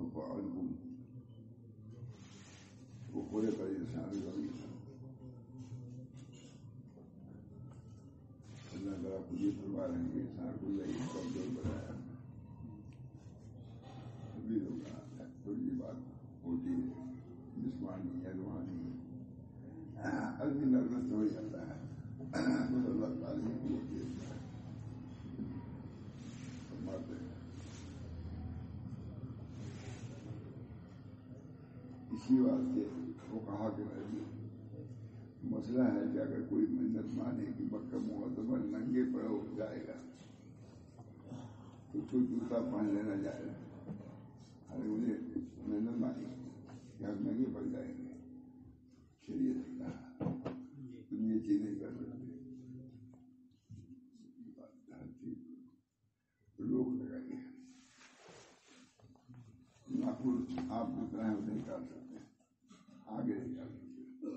يخفف عنكم وخلق الإنسان ضعيفا. اللہ تعالیٰ خود یہ فرما رہے ہیں کہ انسان کو ضعیف کمزور بنایا. سبھی لوگ کوئی بھی بات ہوتی ہے جسمانی یا روحانی آدمی نرمس ہو جاتا ہے. بس اللہ تعالیٰ کی ہوتی ہے فرماتے ہیں. اسی واسطے وہ کہا کہ مسئلہ ہے کہ اگر کوئی منت مانے کہ مکہ معظمہ ننگے پڑ ہو جائے گا تو کوئی جوتا پہن لینا جائے گا. ارے مجھے منت مانی کہ ہم ننگے پڑ جائیں گے. شریعت کا تم یہ چیز نہیں کر سکتے. روک لگائیے. ناخن آپ جتنا ہے وہ نہیں کاٹ سکتے, آگے نہیں کاٹ سکتے,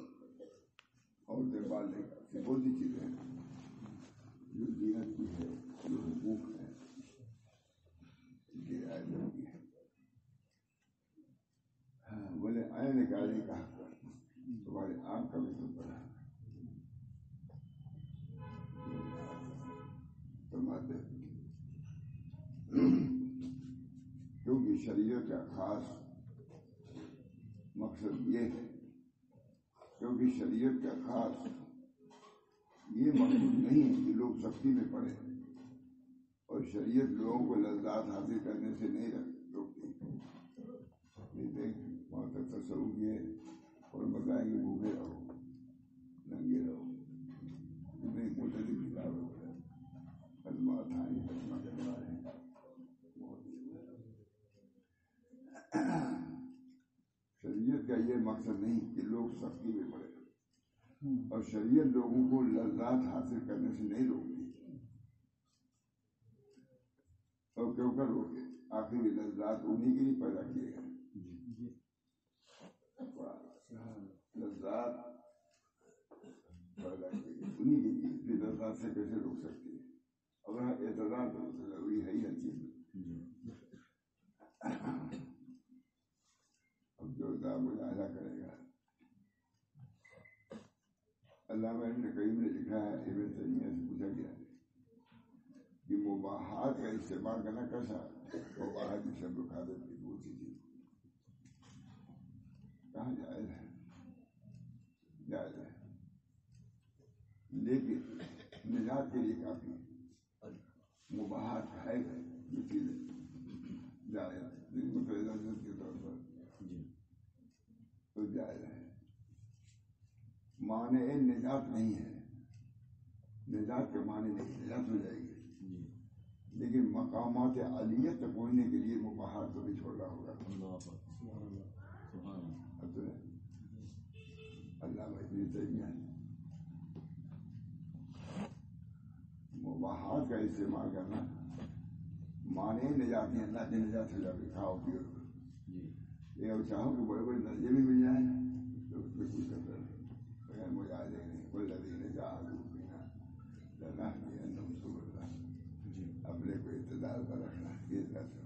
اور بال نہیں کاٹ سکتے. بہت سی چیزیں ہیں جو دینت کی ہے, جو حقوق ہے, یہ آئندہ کی ہے. بولے آئے نکالنے کا حق تمہارے آنکھ کا بھی تو پڑا فرماتے کیونکہ شریعت کا خاص مقصد یہ ہے, کیونکہ شریعت کا خاص یہ مقصود نہیں ہے کہ لوگ سختی میں پڑے, اور شریعت لوگوں کو لذات حاصل کرنے سے نہیں روکتی. وہاں تک تصور یہ اور بتائیں گے بھوکے رہو, ننگے رہو. اتنی مختلف کتابیں خدمات آئیں, خدمات کروا رہے ہیں. شریعت کا یہ مقصد نہیں کہ لوگ سختی میں پڑے, اور شریعت لوگوں کو لذات حاصل کرنے سے نہیں روکتی. اور کیوں کر روکے؟ آخری لذات انہیں کے لیے پیدا کیے گئے. لذات پیدا کیے گئے انہیں کے لیے, لذات سے کیسے روک سکتی ہے؟ اگر اعتراض تو ضروری ہے ہی ہر چیز میں. اب جو مظاہرہ کرے گا, علامہ ابن قیم نے لکھا ہے, ابن تیمیہ سے پوچھا گیا کہ مباحات کا استعمال کرنا کیسا؟ مباحات کی شب و خادت کی دوسری چیز کہاں جائز ہے؟ جائز ہے, لیکن نجات کے لیے کافی مباحات ہے جو چیزیں جائز ہے, جن کو اجازت کے طور پر تو جائز ہے. معنی نجات نہیں ہے, نجات کے معنی نہیں, نجات ہو جائے گی, لیکن مقامات عالیت تک پہنچنے کے لیے مباحات کو بھی چھوڑنا ہوگا. اللہ ابن تیمیہ مباحات کا استعمال کرنا معنی نجات نہیں, اللہ کی نجات ہو جائے, کھاؤ پیو. یہ اور چاہو کہ بڑے بڑے درجے بھی مل جائیں تو اس میں کچھ کرتا نہیں. مجاہدے نہیں کوئی لدی جہادو پینا لنا اپنے کو اقتدار پر رکھنا, یہ کیسا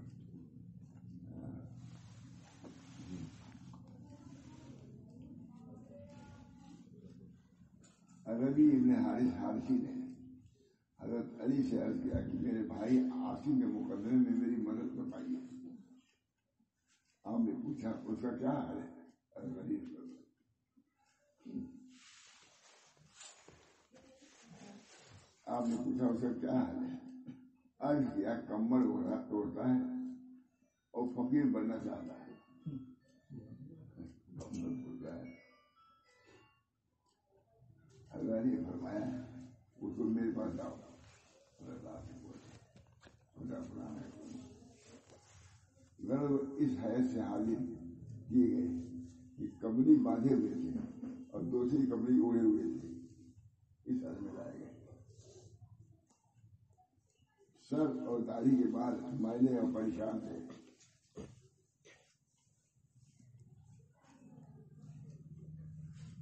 ربیع ابن حارث حارثی نے حضرت علی سے عرض کیا کہ میرے بھائی عاصم کے مقدمے میں میری مدد بتائیے. آپ نے پوچھا اس کا کیا حال ہے؟ آپ نے پوچھا اس کا کیا حال ہے؟ عرض کیا کمر توڑتا ہے اور فقیر بننا چاہتا ہے. اللہ نے فرمایا اس کو میرے پاس آؤ. اس حیث سے حاضر کیے گئے کہ کمری باندھے ہوئے تھے اور دوسری کمری اوڑھے ہوئے تھے. اس حد میں لائے گئے. سر اور داڑھی کے بعد مائلے اور پریشان تھے.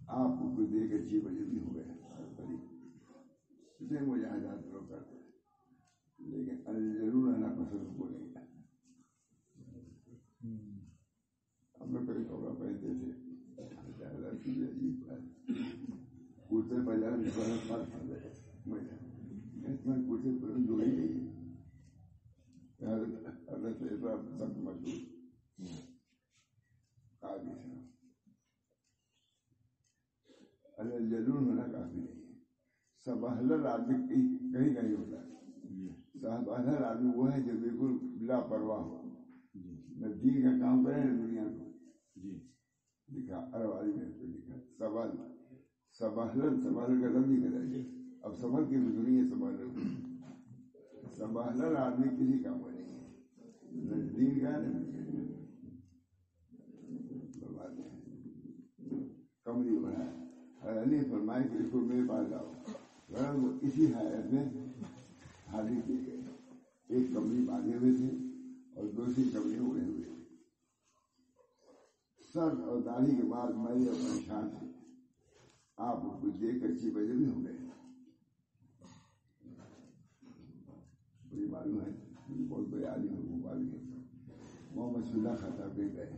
آپ کو کچھ دے کے 6 بجے بھی ہو گئے. اسے مجاہدات لوگ کرتے ہیں, لیکن ضرور آنا پسند کو نہیں. میں کوئی کپڑا پہنتے تھے کرتے پاجامے کرتے پر جوڑی گئی حضرت سب مشہور قاضی صاحب جلون ہونا کافی نہیں ہے. سبہلل آدمی کہیں کہیں ہوتا ہے. سبہلل آدمی وہ ہے جو بالکل لاپرواہ ہو, نہ دین کا کام کرے نہ دنیا کو. لکھا عرب آدمی نے تو لکھا سبہل سبہلل سبہلل کا لفظ نہیں کرا. اب سبہل کی مزدوری ہے سبہلل. سبہلل آدمی کسی کام کا نہیں ہے, نہ دین کا نہ کمری بنا ہے. نہیں فرمائے کہ اس کو میرے پاس لاؤ. وہ اسی حالت میں حاضر کیے گئے. ایک کمری باندھے ہوئے تھے اور دوسری کمری اڑے ہوئے تھے. سر اور داڑھی کے بعد میں اور پریشان تھے. آپ کو دیکھ کر 6 بجے بھی ہو گئے. مجھے معلوم ہے بہت بڑے عالم ہے, وہ بات گئے محمد صلی اللہ خطاب دے گئے.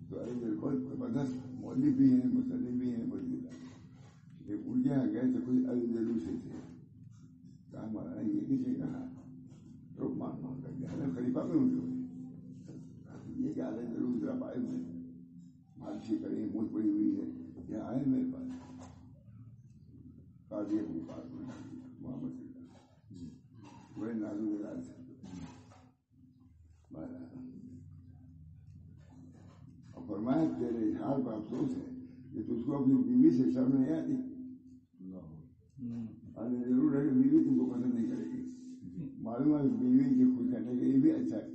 تو بالکل زبردست مولوی بھی ہیں, مصنف بھی ہیں, وزیر یہ پوچھے گئے تو کچھ الجلو سے تھے. کہا ہمارا یہ کسی نے کہا تو مان کر کے حضرت خلیفہ میں ہوئے یہ کہ حضرت ضرور ذرا پائے ہوئے مالشی کریں مجھ پڑی ہوئی ہے یہ آئے میرے پاس. قاضی ابو پاس محمد وہ نازو گزار سے فرمایا تیرے حال پر افسوس ہے کہ تجھ کو اپنی بیوی سے شرم نہیں آتی. ضرور ہے کہ بیوی تم کو پسند نہیں کرے گی. معلوم ہے بیوی کی خوش کرنے کے لیے بھی اچھا ہے.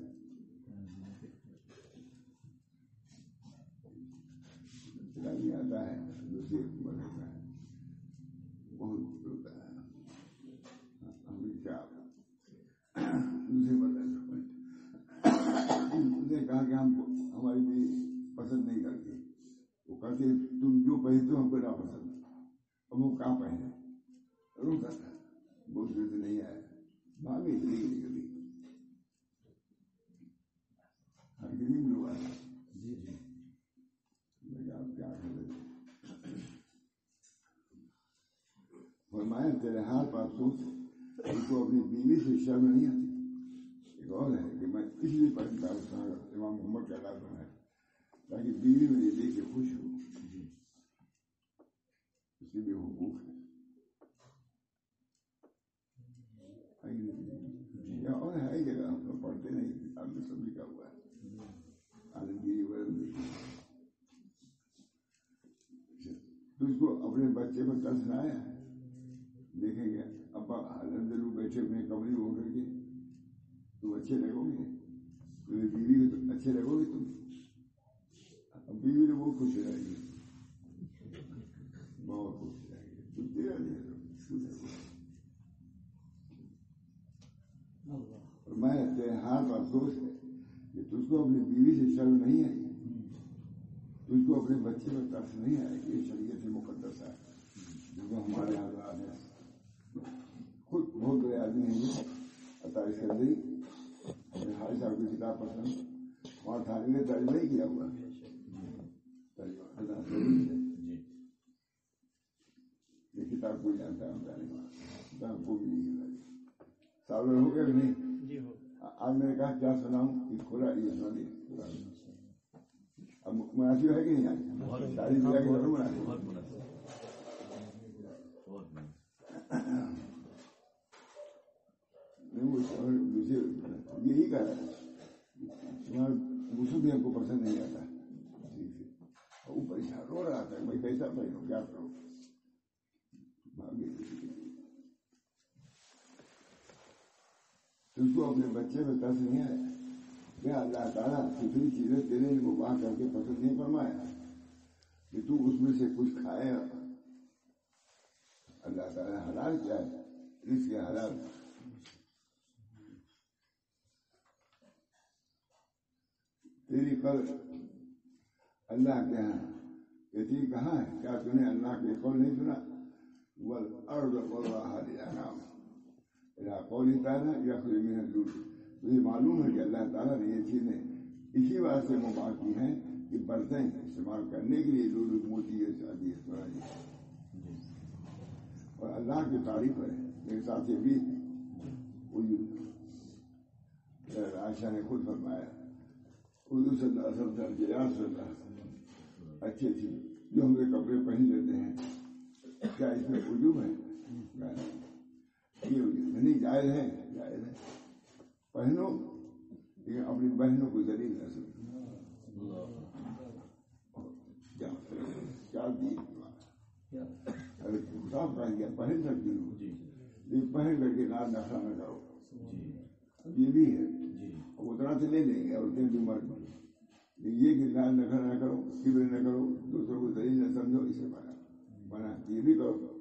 نہیں آتا ہے دوسری بدلتا ہے بہت ہوتا ہے. ہم کیا دوسرے بدل نے کہا کہ ہم ہماری بھی پسند نہیں کرتی. وہ کہتے تم جو پہنتے ہو ہم کو نہ پسند. اب وہ کہاں پہنے روک کرتا بہت دیر سے نہیں آیا. بھاگی نہیں کبھی ہر کسی بھی لوگ آئے. آپ کیا کریں. فرمایا تیرے حال پر افسوس ان کو اپنی بیوی سے شرم نہیں آتی. ایک اور ہے کہ میں اس لیے پڑھتا ہوں امام محمد کا لازم ہے تاکہ بیوی میری دیکھ کے خوش ہو. اس کے بھی حقوق ہے. اور ہے جگہ ہم لوگ پڑھتے نہیں, آپ نے سب لکھا ہوا ہے عالمگیری ورمگیری. تجھ کو اپنے بچے پر ترس نہ آیا. دیکھیں گے ابا حضرت لوگ بیٹھے ہوئے کمری ہو کر کے تم اچھے لگو گے, تمہیں بیوی کو اچھے لگو گے. تم بیوی تو بہت خوش رہے گی, بہت خوش رہے گی. تم تیرا نہیں اور میں تیرے حال پر افسوس ہے کہ تجھ کو اپنی بیوی سے شرم نہیں آئی, تجھ کو اپنے بچے پر ترس نہیں آئے. یہ شریعت مقدس ہے جو ہمارے حضرات ہیں. خود بہت بڑے آدمی ہیں یہ عطا اسکندری. حاج صاحب کی کتاب پسند وہاں تھانے نے ترجمہ ہی کیا ہوا. یہ کتاب کوئی جانتا ہے کتاب کو بھی نہیں جانتا. سال ہو گیا کہ نہیں. آج میں نے کہا کیا سناؤں کہ کھولا یہ سنا دے. اب مناسب ہے کہ نہیں آج شادی بیاہ کی ضرور مناسب. یہی کہہ رہا ہے غسل بھی ہم کو پسند نہیں آتا. وہ پریشان رو رہا تھا میں کیسا پہنوں کیا کروں. تجھ کو اپنے بچے میں ترس نہیں آیا کیا؟ اللہ تعالیٰ دوسری چیزیں تیرے لیے مباح کر کے پسند نہیں فرمایا کہ تو اس میں سے کچھ کھائے. اللہ تعالیٰ حلال کیا ہے, رزق حلال. تیری قدر اللہ کے یہاں کہتی کہاں ہے؟ کیا تم نے اللہ کے قول نہیں سنا؟ والارض وضعها للانام الى قوله تعالی یخرج منها الجلود. مجھے معلوم ہے کہ اللہ تعالیٰ نے یہ چیزیں اسی واسطے مباح کی ہیں کہ برتن استعمال کرنے کے لیے لولو موتی شادی بنائی اور اللہ کی تعریف ہے میرے ساتھ یہ بھی عائشہ نے خود فرمایا اردو صلی اللہ علیہ وسلم یا رسول اللہ اچھی اچھی جو ہم نے کپڑے پہن لیتے ہیں کیا اس میں وجوب ہے؟ یہ نہیں جائز ہے پہنو لیکن اپنی بہنوں کو ذلیل نہ سمجھو کیا دین اگر صاف کہہ دیا پہن سکتی ہوں لیکن پہن کر کے نام نخرا نہ کرو یہ بھی ہے اتنا سے لے لیں گے اور دن بیمار یہ کہ نام نخرا نہ کرو کبر نہ کرو دوسروں کو ذلیل نہ سمجھو اسے بنا یہ بھی کرو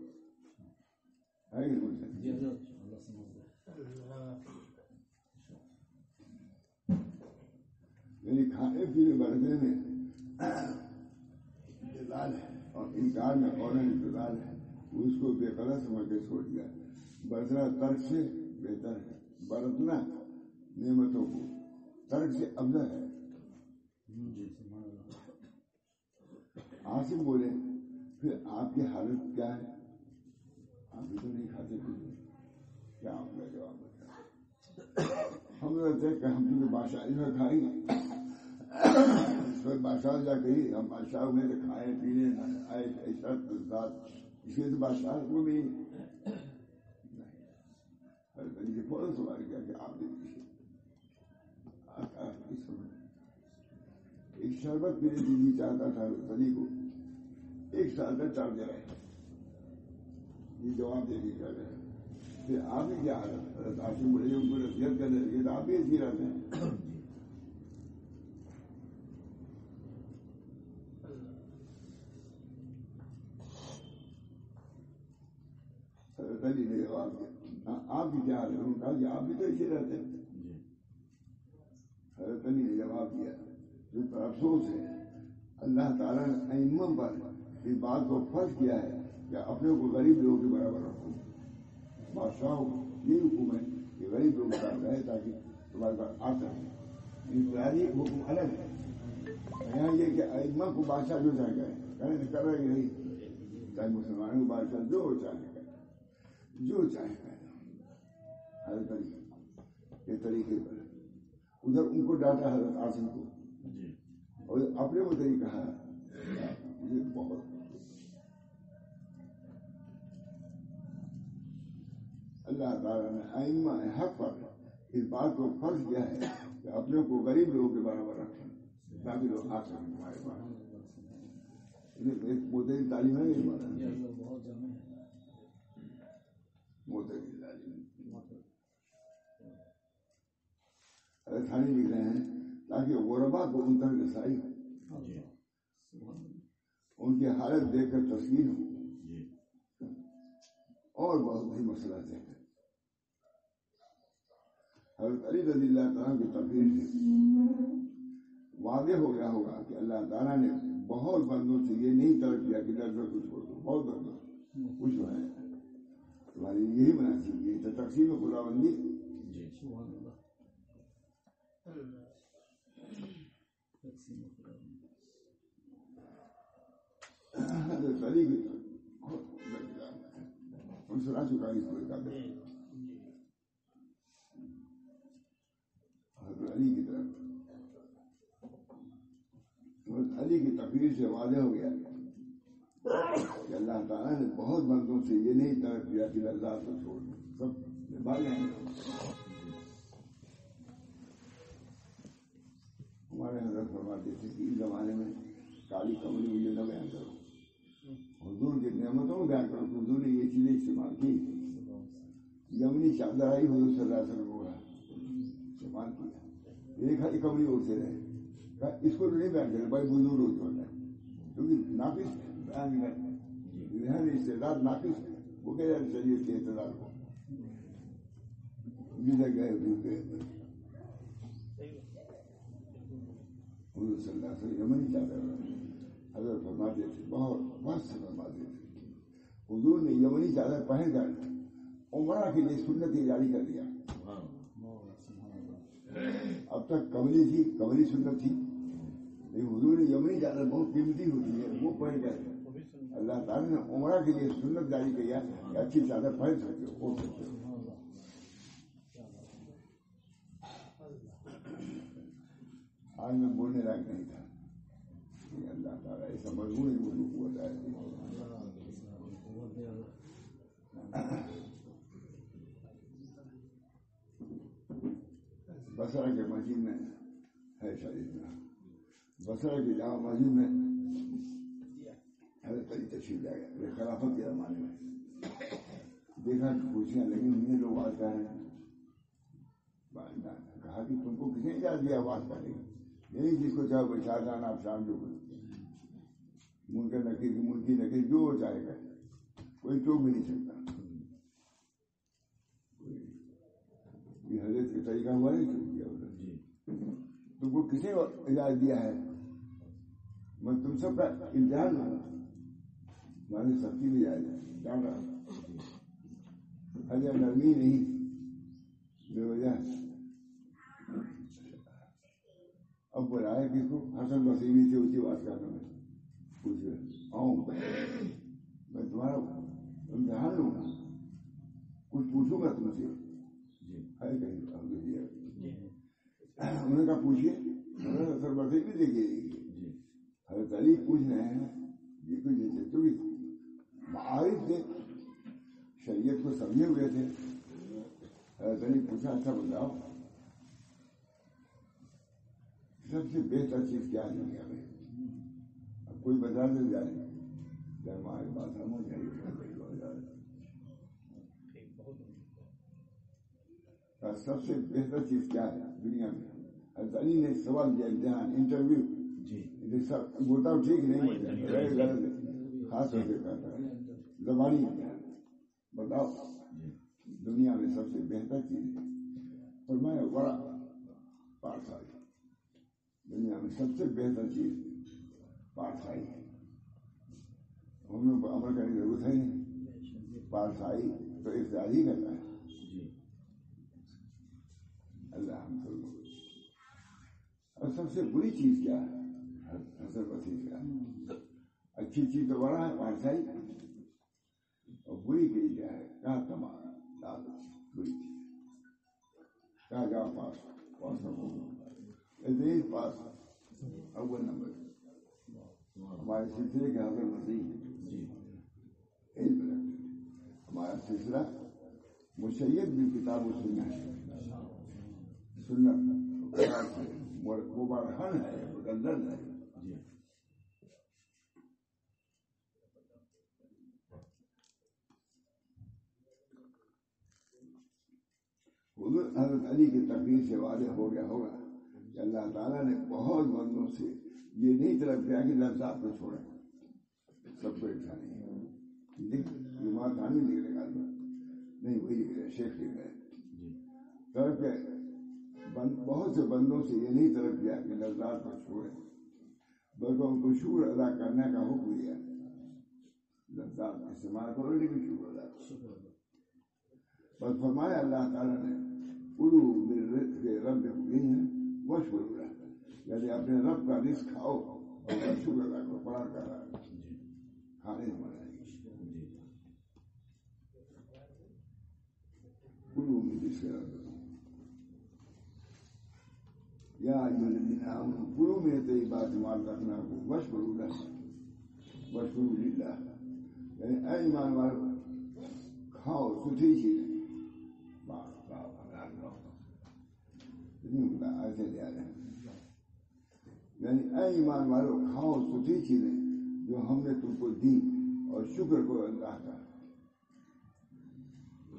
ہے کہ یعنی کھانے پینے برتنے میں جلال ہے اور انکار میں فوراً جلال ہے اس کو بے قدر سمجھ کے چھوڑ دیا برتنا ترک سے بہتر ہے برتنا نعمتوں کو ترک سے افضل ہے عاصم بولے پھر آپ کی حالت کیا ہے آپ بھی تو نہیں کھاتے پیتے کیا آپ کا جواب بتا ہم رہتے کہ ہم کیونکہ بادشاہی میں کھائیں گے بادشاہ جا کہی ہم بادشاہ میں سے کھائے پینے اس لیے تو بادشاہ کو بھی ہر طریقے فوراً سوال کیا کہ آپ نے ایک شربت میرے دل چاہتا تھا سلی کو ایک سال تک چڑھ دے رہے یہ جواب دے کے کیا رہے پھر آپ ہی کیا حالت آپ سے بڑے ان کو نصیحت کرنے لگے تو آپ بھی ایسی رہتے ہیں علی نے جواب دیا آپ کی کیا حالت انہوں نے کہا کہ آپ بھی تو ایسے رہتے ہیں حضرت علی نے جواب دیا جو پر افسوس ہے اللہ تعالیٰ نے ائمہ پر اس بات کو فرض کیا ہے کہ اپنے کو غریب لوگوں کے برابر رکھو بادشاہوں یہ حکم ہے کہ غریب لوگ کا رہے تاکہ تمہارے پاس آ سکے انفرادی حکم الگ ہے یہاں یہ کہ ائمہ کو بادشاہ جو چاہے کریں کہنے کر رہے نہیں چاہے مسلمانوں کو بادشاہ جو چاہے کریں جو چاہے کریں ہر طریقے یہ طریقے پر ادھر ان کو ڈانٹا حضرت عاصم کو اور اپنے کو طریقہ ہے یہ بہت اللہ تعالیٰ نے ائمہ حق پر اس بات کو فرض کیا ہے کہ اپنے کو غریب لوگوں کے برابر رکھیں تاکہ لوگ آ سکیں تمہارے پاس ایک موتری تعلیم ہے یہ موتری تعلیم تھانے لکھ رہے ہیں تاکہ غربا کو ان تک رسائی ہو ان کی حالت دیکھ کر تسکین ہو اور بہت ہی مسئلہ ہے حضرت علی رضی اللہ تعالیٰ کی تقریر سے واضح ہو گیا ہوگا کہ اللہ تعالیٰ نے بہت بندوں سے یہ نہیں طلب کیا کہ درد کو چھوڑ دو بہت بندوں کچھ ہے تمہاری یہی بنا چاہیے تو تقسیم خدا بندی حضرت علی کی ہم سنا چکا اس کو حضرت علی کی طرف حضرت علی کی تقریر سے واضح ہو گیا کہ اللہ تعالیٰ نے بہت بندوں سے یہ نہیں طلب کیا کہ اللہ کو چھوڑ دو سب بھائی ہیں ہمارے حضرت فرماتے تھے کہ اس زمانے میں کالی کمری مجھے نہ بیان کرو حضور کی نعمتوں میں بیان کرو کہ حضور نے یہ چیزیں استعمال کی یمنی چادر آئی حضور صلی اللہ علیہ وسلم کو استعمال کیا یہ خالی کمری اڑتے رہے اس کو نہیں بیان کرے بھائی بزرگ ہو ہوتا ہے کیونکہ ناقص ہے بیان کریں استعداد ناقص ہے وہ کہہ جاتے چلیے کے اعتدار کو جدھر گئے حضور صلی اللہ علیہ وسلم یمنی چادر حضرت فرماتے تھے بہت مست فرماتے تھے حضور نے یمنی چادر پہن کر عمرہ کے لیے سنت جاری کر دیا اب تک قمری سنت تھی، لیکن حضور یمنی زیادہ بہت قیمتی ہوتی ہے، وہ پڑھ گئے. اللہ تعالیٰ نے عمرہ کے لیے سنت جاری کیا کہ اچھی چادر پہن سکتے ہو، اوڑھ سکتے ہو. آج میں بولنے لائق نہیں تھا، اللہ تعالیٰ ایسا مضمون ہی مجھے کو بتایا. بصرہ کے مسجد میں ہے شریف میں، بصرہ کی جامع مسجد میں حضرت علی تشریف لے گئے خلافت کے زمانے میں. دیکھا کہ کرسیاں لگی ہوئی ہیں، لوگ آواز کر رہے ہیں. کہا کہ تم کو کس نے اجازت دیا آواز کرنے کی؟ یہی جس کو چاہے بچا جانا آپ شام جو منکر نکیر منکی نکیر جو وہ چاہے گا، کوئی ٹوک بھی نہیں سکتا. یہ حضرت کا طریقہ ہوا نہیں چھوڑ دیا ادھر. تم کو کس نے اجازت دیا ہے؟ میں تم سب کا امتحان لوں، میں نے سب کی بھی جان رہا ہوں. حضرت نرمی نہیں بے وجہ. اب بلائے کس کو؟ حسن بصری سے اسی بات کرنا میں کچھ آؤں میں تمہارا امتحان لوں گا، کچھ پوچھوں گا تم سے. ہے کہیں انہوں نے کہا پوچھیے. حسن بصری بھی دیکھیے حضرت علی پوچھ رہے ہیں یہ تو جیسے تو معارف تھے، شریعت کو سمجھے ہوئے تھے. حضرت علی پوچھا اچھا بتاؤ سب سے بہتر چیز کیا ہے دنیا میں؟ اب کوئی بتا دے جائے کیا ہماری بات ہم ہو جائے گی. سب سے بہتر چیز کیا ہے دنیا میں؟ حضرت علی نے سوال کیا، امتحان انٹرویو. بتاؤ ٹھیک نہیں غلط ہے، خاص طور سے کہتا ہے زبانی امتحان. بتاؤ دنیا میں سب سے بہتر چیز ہے. اور میں بڑا پارسائی، دنیا میں سب سے بہتر چیز پارسائی ہے. ہم لوگ کو عمل کرنے کی ضرورت ہے نہیں. پارسائی تو اختیاری کرتا ہے. اللہ ہم سب کو. اور سب سے بری چیز کیا ہے؟ حسن بصری کیا ہے؟ اچھی چیز تو بڑا ہے پارسائی، اور بری چیز کیا ہے؟ کہاں تمہارا لالچ بری چیز. کہاں جاؤ پاس پاس اول نمبر. ہمارے سلسلے کے حضرت مسیح علم رکھتے. ہمارا سلسلہ مشیت بھی کتاب و سنت ہے. سنت وہ برہن ہے، مدلل ہے. حضرت علی کی تقریر سے واضح ہو گیا ہوگا کہ اللہ تعالیٰ نے بہت بندوں سے یہ نہیں طلب کیا کہ لذات کو چھوڑیں، سب کو ایسا نہیں. یہ بات ہمیں لکھ رہے نہیں، وہی لکھ رہے شیخ لکھ رہے طلب کیا. بہت سے بندوں سے یہ نہیں طلب کیا کہ لذات کو چھوڑیں، بلکہ ان کو شکر ادا کرنے کا حکم دیا. لذات استعمال کرو لیکن شکر ادا کرو. بس فرمایا اللہ تعالیٰ نے کلو من رزق ربکم واشکروا لہ، یعنی اپنے رب کا رزق کھاؤ اور شکر ادا کرو. پڑھا کر رہا ہے کھانے میں مزہ آئے گی. کلو من رزق ربکم یا ایھا الذین آمنوا کلوا من طیبات ما رزقناکم واشکروا لہ واشکروا للہ. یعنی اے ایمان والو کھاؤ ستھری چیزیں. ایسے لے آ رہے ہیں یعنی اے ایمان والو کھاؤ ستھری چیزیں جو ہم نے تم کو دی اور شکر کو اللہ کا.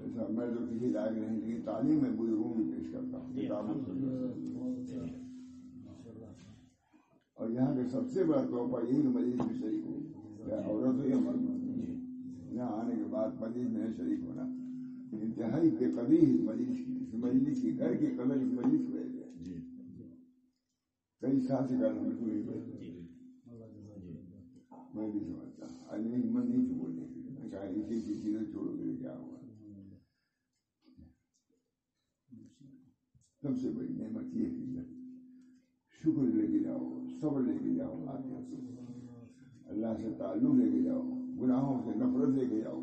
ایسا میں تو کسی لائق نہیں، لیکن تعلیم میں بزرگوں کی پیش کرتا ہوں کتابوں. اور یہاں کے سب سے بڑا تحفہ یہی کہ مجلس میں شریک ہو، یا عورت ہو یا مرد ہو. یہاں آنے کے بعد مجلس میں شریک ہونا انتہائی بے قدری ہے. مجلس کی گھر کی قدر اس مجلس میں کئی سال سے کرنا بالکل نہیں بیٹھتے. میں بھی سمجھتا ہوں آج میری ہمت نہیں تھی بولنے کی. میں کہا اسی کی چیزیں چھوڑو گے کیا ہوگا. سب سے بڑی نعمت یہ ہے شکر لے کے جاؤ، صبر لے کے جاؤ، اللہ سے تعلق لے کے جاؤ، گناہوں سے نفرت لے کے جاؤ،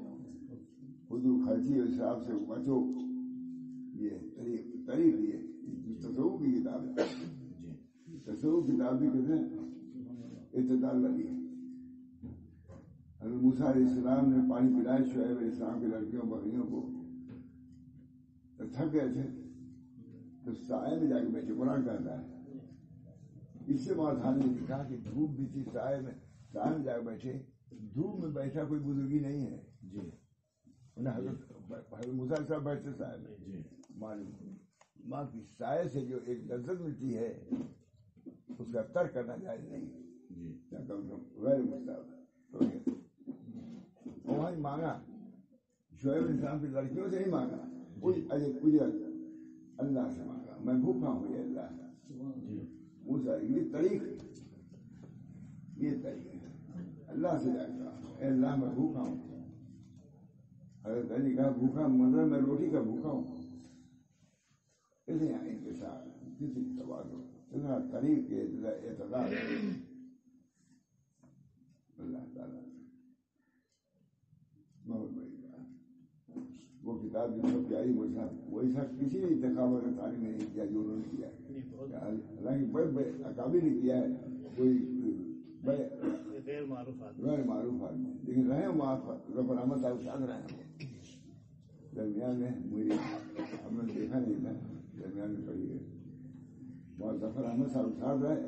فضول خرچی اور اسراف سے بچو. یہ طریق یہ تصوف کی کتاب ہے. تصوف کتاب بھی کہتے ہیں اعتدال والی ہے. حضرت موسیٰ علیہ السلام نے پانی پلایا شعیب علیہ السلام کی لڑکیوں بکریوں کو، تھک گئے تھے تو سائے میں جا کے بیٹھے. قرآن کہتا ہے اس سے ماتھانی نے کہا کہ دھوپ بھی تھی، سائے میں جا کے بیٹھے. دھوپ میں بیٹھا کوئی بزرگی نہیں ہے. حضرت موسیٰ علیہ السلام بیٹھتے سائے میں. معلوم ماں کی سائے سے جو ایک لذت ملتی ہے اس کا ترک کرنا جائز نہیں. غیر مستحب. وہاں مانگا شعیب علیہ السلام کی لڑکیوں سے نہیں مانگا، اجرت اللہ سے مانگا. میں بھوکا ہوں یہ اللہ. موسیٰ یہ طریق ہے اللہ سے جاتا. اے اللہ میں بھوکا ہوں. حضرت علی کہا بھوکا مطلب میں روٹی کا بھوکا ہوں. اسے ان کے ساتھ کسی توازن اتنا قریب کے اعتدال اللہ تعالیٰ بہت بڑی بات. وہ کتاب جو سب جاری مذہب ویسا کسی نے انتخاب اور تعلیم نہیں کیا جو انہوں نے کیا. حالانکہ بڑے بڑے اکابر نے کیا ہے، کوئی غیر معروف آدمی، لیکن رہے ظفر احمد صاحب شاد رہے ہیں. درمیان میں مجھے ہم نے دیکھا نہیں تھا، درمیان میں پڑھی ہے. بہت ظفر احمد صاحب شاد رہے.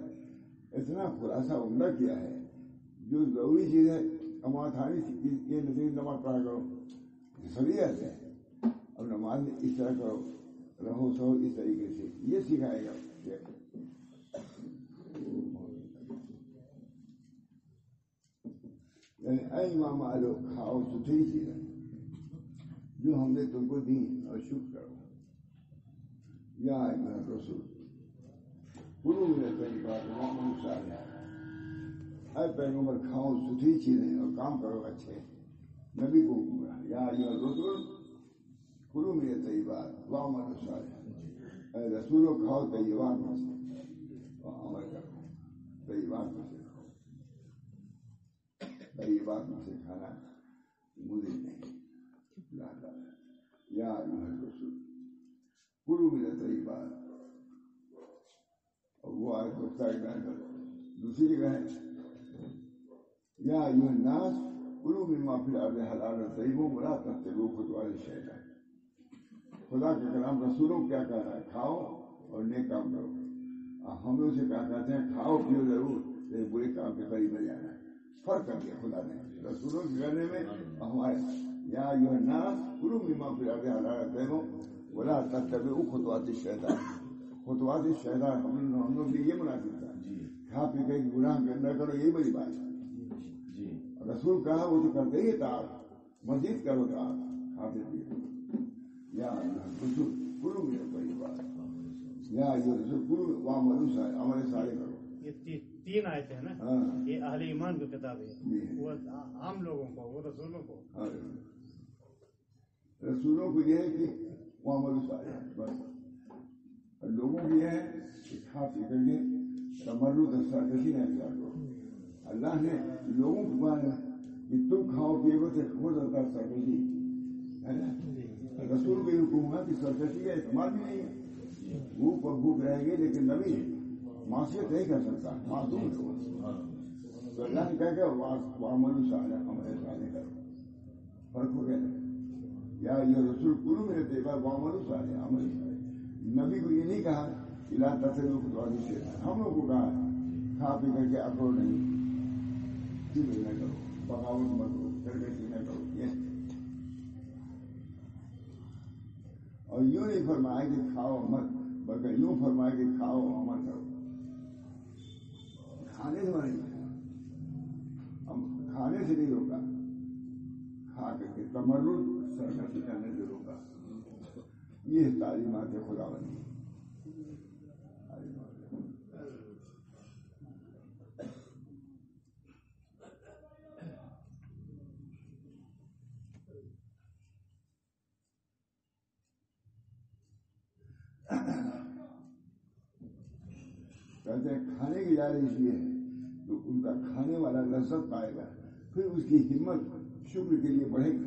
اتنا خلاصہ عمدہ کیا ہے. جو ضروری چیز ہے نماز تھانی یہ نہیں نماز پڑھا کرو شریعت ہے، اور نماز میں اس طرح کرو، رہو سہو اس طریقے سے، یہ سکھائے گا. یعنی اے امام آلو کھاؤ ستھری چیزیں جو ہم نے تم کو دی اور شکر کرو. یا رسول کلوا من الطیبات واعملوا صالحا. اے پیغمبر کھاؤ ستھری چیزیں اور کام کرو اچھے. نبی کو یا ایھا الرسول کلوا من الطیبات واعملوا صالحا. اے رسولو کھاؤ طیبات میں سے اور عمل کرو. طیبات میں سے کھاؤ. طیبات میں سے کھانا مضر نہیں. یا ایھا الرسول کلوا من الطیبات. اور وہ آیت دوسری جگہ ہے یا ایھا الناس کلوا مما فی الارض حلالا طیبا ولا تتبعوا خطوات الشیطان. خدا کا کلام رسولوں کیا کہہ رہا ہے؟ کھاؤ اور نیک کام کرو. ہم لوگ سے کیا کہتے ہیں؟ کھاؤ پیو ضرور لیکن برے کام کے قریب نہیں جانا ہے. فرق کر دیا خدا نے رسولوں کے کہنے میں اور ہمارے. یا ایھا الناس کلوا مما فی الارض حلالا طیبا ولا تتبعوا خطوات الشیطان. خطوات الشیطان ہم لوگ یہ مناسب تھا. کھا پی کے گناہ نہ کرو، یہی بڑی بات ہے. رسول کہا وہ تو کرتے ہی تھا، مزید کرو تھا کھاتے پیتے. یا رسول کلوا من الطیبات یا رسول کلوا واعملوا صالحا. عمل صالح کرو. یہ تین آیتیں ہیں نا. یہ اہل ایمان کی کتاب ہے. وہ عام لوگوں کو، وہ رسولوں کو. رسولوں کو یہ ہے کہ واعملوا صالحا بس. اور لوگوں کو یہ ہے کہ کھا پی کر کے تمرد اور سرکشی نہ اختیار کرو. اللہ نے لوگوں کو مانا کہ تم کھاؤ پیو تو خود ہوتا سرکشی ہے نا. رسول کو یہ حکم ہوا کہ سرکشی کا استعمال بھی نہیں ہے. بھوک اور بھوک رہیں گے لیکن نبی معصیت نہیں کر سکتا، معصوم ہے. تو اللہ نے کہا کہ واعملوا صالحا، عمل صالح کرو. فرق ہو گیا. یا یہ رسول کلوا من الطیبات واعملوا صالحا، عمل صالح. نبی کو یہ نہیں کہا کہ لا تتبعوا خطوات الشیطان. ہم لوگ کو کہا کھا پی کر کے اکڑ نہیں، چیز نہ کرو، بغاوت مت کرو، سرکشی نہ کرو. یہ اور یوں نہیں فرمایا کہ کھاؤ مت، بلکہ یوں فرمایا کہ کھاؤ عمل کرو. کھانے سے نہیں، ہم کھانے سے نہیں روکا، کھا کر کے تمرد سرکشی کرنے سے روکا. یہ تعلیمات خداوندی. کہتے ہیں کھانے کی جائے اس لیے ہے تو ان کا کھانے والا لذت پائے گا، پھر اس کی ہمت شکر کے لیے بڑھے گی.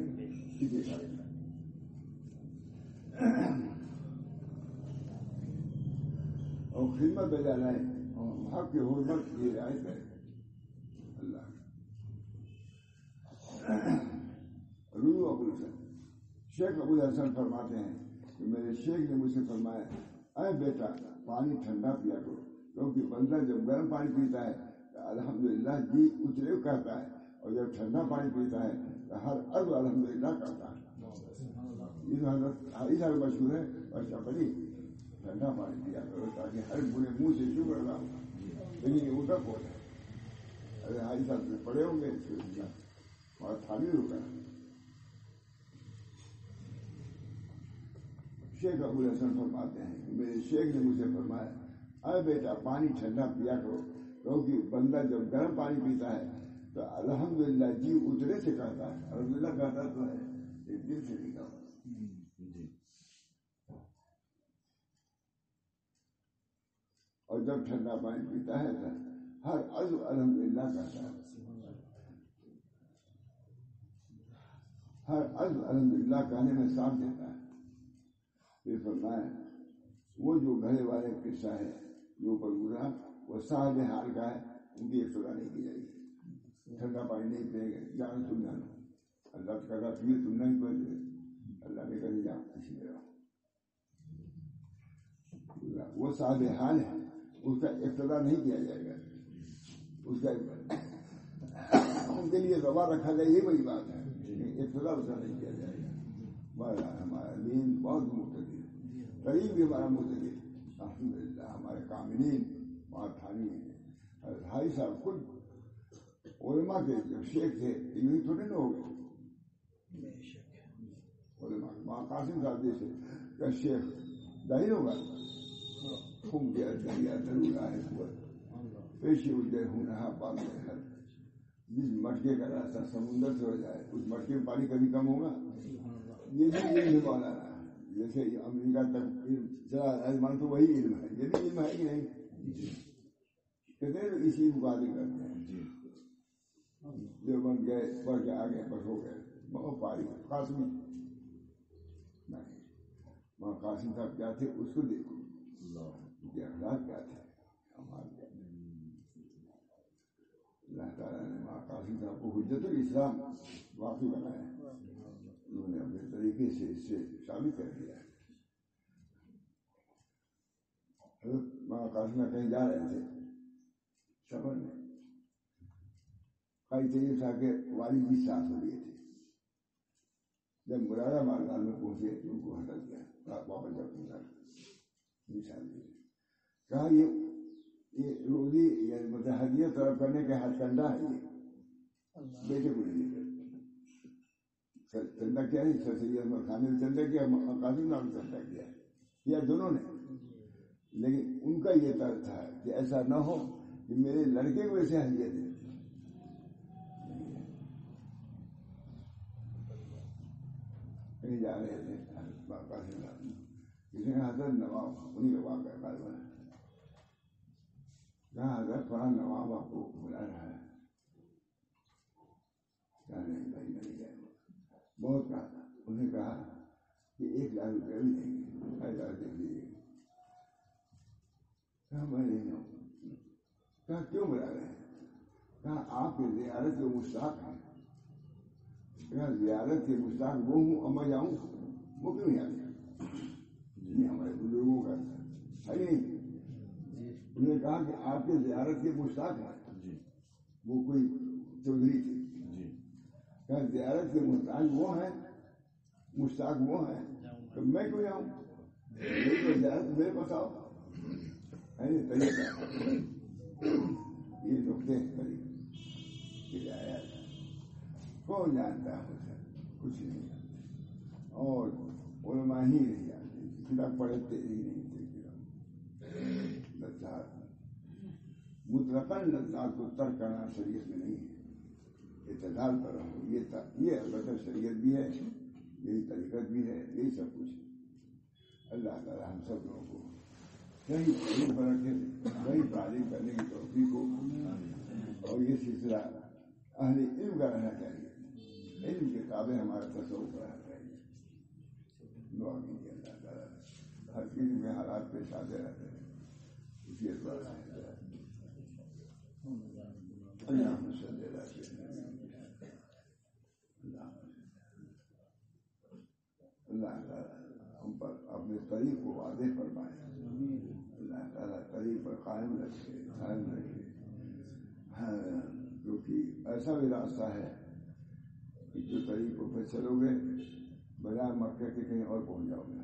اور خدمت بے جائے اور حق کی حرمت کی رعایت کرے. اللہ روح ابو الحسن شیخ ابو الحسن فرماتے ہیں کہ میرے شیخ نے مجھ سے فرمایا اے بیٹا پانی ٹھنڈا پیا کرو، کیونکہ بندہ جب گرم پانی پیتا ہے تو الحمدللہ جی اترے کہتا ہے، اور جب ٹھنڈا پانی پیتا ہے تو ہر عضو الحمدللہ کہتا ہے. اس حدیث مشہور ہے اور شپری ٹھنڈا پانی پیا کرو تاکہ ہر برے منہ سے شکر ادا ہو. لیکن یہ اٹھا پوٹ ہے. ارے حاجی صاحب سے پڑے ہوں گے اور تھالی ہوگا. شیخ ابو الحسن فرماتے ہیں کہ میرے شیخ نے مجھے فرمایا اے بیٹا پانی ٹھنڈا پیا کرو، کیونکہ بندہ جب گرم پانی پیتا ہے تو الحمدللہ جی اترے سے کہتا ہے. الحمدللہ کہتا تو ہے ایک دل سے نہیں کہتا. اور جب ٹھنڈا پانی پیتا ہے تو ہر عضو الحمدللہ کہتا ہے. ہر عضو الحمدللہ کہنے میں ساتھ دیتا ہے. پھر فرمایا وہ جو گھرے والے قصہ ہے جو اوپر گزرا وہ صاحب حال کا ہے، ان کی ابتدا نہیں کی جائے گی. ٹھنڈا پانی نہیں پیے گے، جانا تم جانو. اللہ کا پیے تم نہیں پیے، اللہ نے کہا جاؤ کسی میں رہو. وہ صاحب حال ہے، اس کا ابتدا نہیں کیا جائے گا. اس کا ان کے لیے دبا رکھا جائے یہ بڑی بات ہے، ابتدا اس کا نہیں کیا جائے گا. ہمارا دین بہت مختلف ہے، قریب بھی ہمارا مختلف. الحمدللہ ہمارے کاملین وہاں تھانی ہیں. بھائی صاحب خود علماء کے جب شیخ تھے یوں ہی تھوڑے نہ ہو گئے. علماء وہاں قاسم صاحب جیسے کیا شیخ ظاہر ہوگا خوب گیا دریا ضرور آئے قوت پیشی اجے ہونہا پاک ہر. جس مٹکے کا راستہ سمندر سے ہو جائے اس مٹکے میں پانی کبھی کم ہوگا. یہ بھی علم والا ہے. جیسے امریکہ تک چلا مان تو وہی علم ہے، یہ بھی علم ہے کہ نہیں؟ کہتے ہیں اسی مقابلے کرتے ہیں. جو بن گئے پڑھ کے آگے بس ہو گئے بہت پاری قاسمی نہیں. وہاں قاسم صاحب کیا تھے اس کو دیکھو، ان کے اخلاق کیا تھے. اللہ تعالیٰ نے وہاں قاسم صاحب کو حجت الاسلام واقعی بنایا. انہوں نے اپنے طریقے سے اس سے ثابت کر دیا. حضرت وہاں قاسم کہیں جا رہے تھے سفر میں، کئی طریقے تھا کہ والد بھی ساتھ ہو لیے تھے. جب مرادہ مارکال میں پہنچے تو ان کو ہٹا دیا واپس جب کہا یہ روزی مطلب ہدیت طلب کرنے کا ہاتھ کنڈا ہے. یہ بیٹے کو نہیں چندہ کیا ہے سر سید احمد خان نے چندہ کیا، قاسم صاحب نے چندہ کیا دونوں نے. لیکن ان کا یہ طرز تھا کہ ایسا نہ ہو کہ میرے لڑکے کو ایسے ہدیت دے. کہیں جا رہے تھے قاسم صاحب کسی نے حضرت نواب انہیں کا واقعہ غالباً کہاں حضرت فلاں نواب آپ کو بلا رہا ہے. کیا نہیں بھائی نہیں گئے. بہت کہا تھا. انہوں نے کہا کہ 1 لاکھ روپیہ بھی دیں گے، 2.5 لاکھ دے دیجیے. کہا میں نہیں ہوں. کہا کیوں بلا رہے ہیں؟ کہا آپ کی زیارت کے مشتاق ہیں. کہا زیارت کے مشتاق وہ ہوں اور میں جاؤں وہ کیوں نہیں آتے؟ یہ ہمارے بزرگوں کا ہے نہیں. انہوں نے کہا کہ آپ کے زیارت کے مشتاق ہیں. وہ کوئی چودھری تھے. کہا زیارت کے مشتاق وہ ہیں، مشتاق وہ ہیں تو میں کیوں جاؤں؟ زیارت میرے پاس آؤ. طریقہ یہ نقطے قریب ہدایت کون جانتا ہے؟ کچھ نہیں جانتے. اور علماء ہی نہیں جانتے، کتاب پڑھتے ہی نہیں تھے. لذات مطلقاً لذات کو ترک کرنا شریعت میں نہیں ہے. اعتدال پر رہو. یہ البتہ شریعت بھی ہے، یہی طریقت بھی ہے، یہی سب کچھ ہے. اللہ تعالی ہم سب لوگوں کو صحیح طریق پر رکھے، صحیح تعلیم کرنے کی توفیق ہو، اور یہ سلسلہ اہل علم کا رہنا چاہیے، علم کے تابع ہمارا تصوف رہنا چاہیے۔ دعا کیجیے اللہ تعالیٰ ہر چیز میں حالات پیش آتے رہتے ہیں، اسی اعتبار سے اللہ صلی اللہ علیہ وسلم، اللہ تعالیٰ ہم پر اپنے طریق کو واضح فرمائے، اللہ تعالیٰ طریق پر قائم رکھے، کیونکہ ایسا بھی راستہ ہے کہ جو طریق پہ چلو گے بجائے مکہ کے کہیں اور پہنچ جاؤ گے،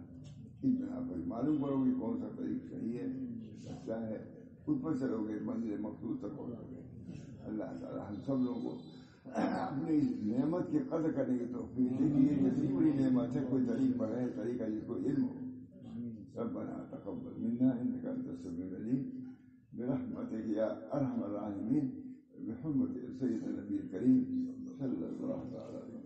اس بنا پر معلوم کرو گے کون سا طریق صحیح ہے اچھا ہے، اس پر چلو گے منزل مقصود تک پہنچو گے۔ اللہ تعالیٰ ہم سب لوگوں کو اپنی نعمت کی قدر کرنے کی توفیق دے کہ یہ جتنی بڑی نعمت ہے کوئی طریق پر ہے، طریقہ جس کو علم ہو۔ ربنا تقبل منا انك انت السميع العليم برحمتك يا ارحم الراحمين بحرمة سيدنا النبي الكريم صلى الله عليه وسلم۔